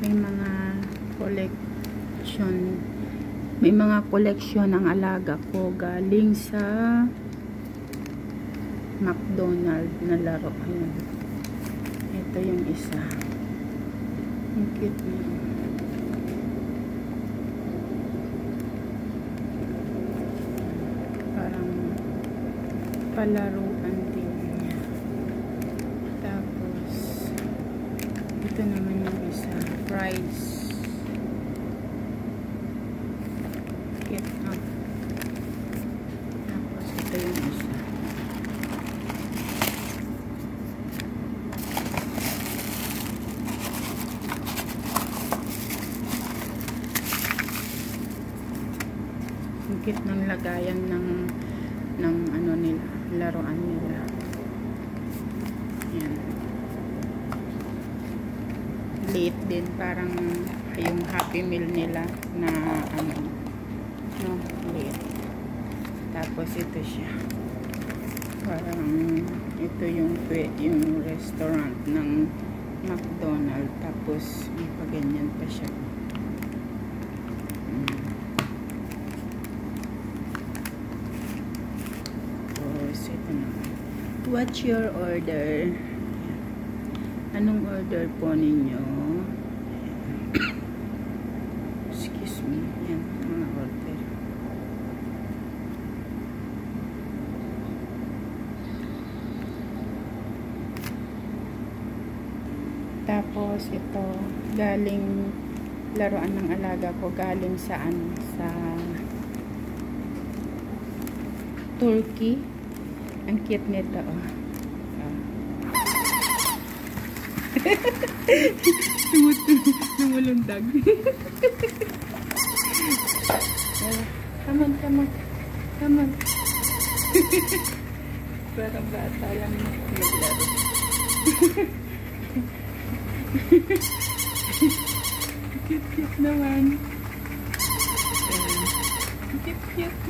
May mga collection. May mga collection ang alaga ko galing sa McDonald's na laro. Ayan. Ito yung isa. Ang cute niya. Parang palaruan din niya. Tapos ito naman yung isa. Price. Cute na. Tapos ito yung isa. Ang cute ng lagayan ng ano nila, laruan nila. Yan. Liit din, parang yung Happy Meal nila na ano, no, liit. Tapos ito siya. Parang ito yung restaurant ng McDonald's. Tapos may paganyan pa siya. What's your order? Anong order po ninyo? Excuse me. Yan, mga order. Tapos ito, galing laruan ng alaga ko, galing saan? Sa Turkey. Ang cute nito, oh. Lumulundag. Come on, come on. Come on. Parang bata lang naglaro. Cute naman. Cute.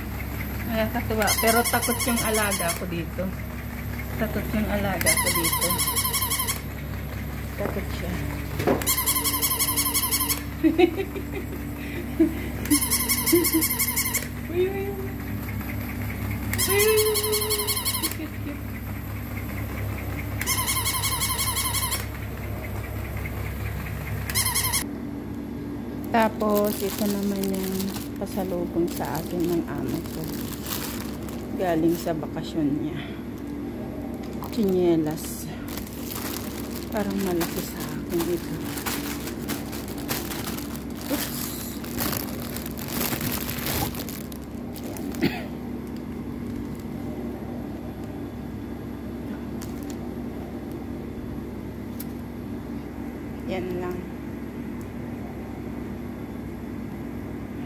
Nakakatuwa. Pero takot yung alaga ko dito. Takot siya. Uy. Cute. Tapos, ito naman yung pasalubong sa akin ng amo ko. Galing sa bakasyon niya. Chinelas. Parang malaki sa akin ito. Oops. Yan lang.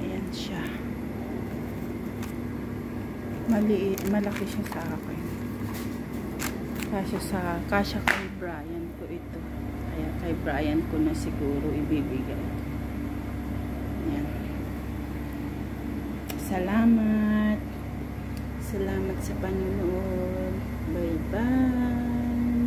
Ayan siya. Maliit, malaki siya sa akin. Kasya kay Brian ko ito. Kaya kay Brian ko na siguro ibibigay. Ayan. Salamat sa panonood. Bye-bye.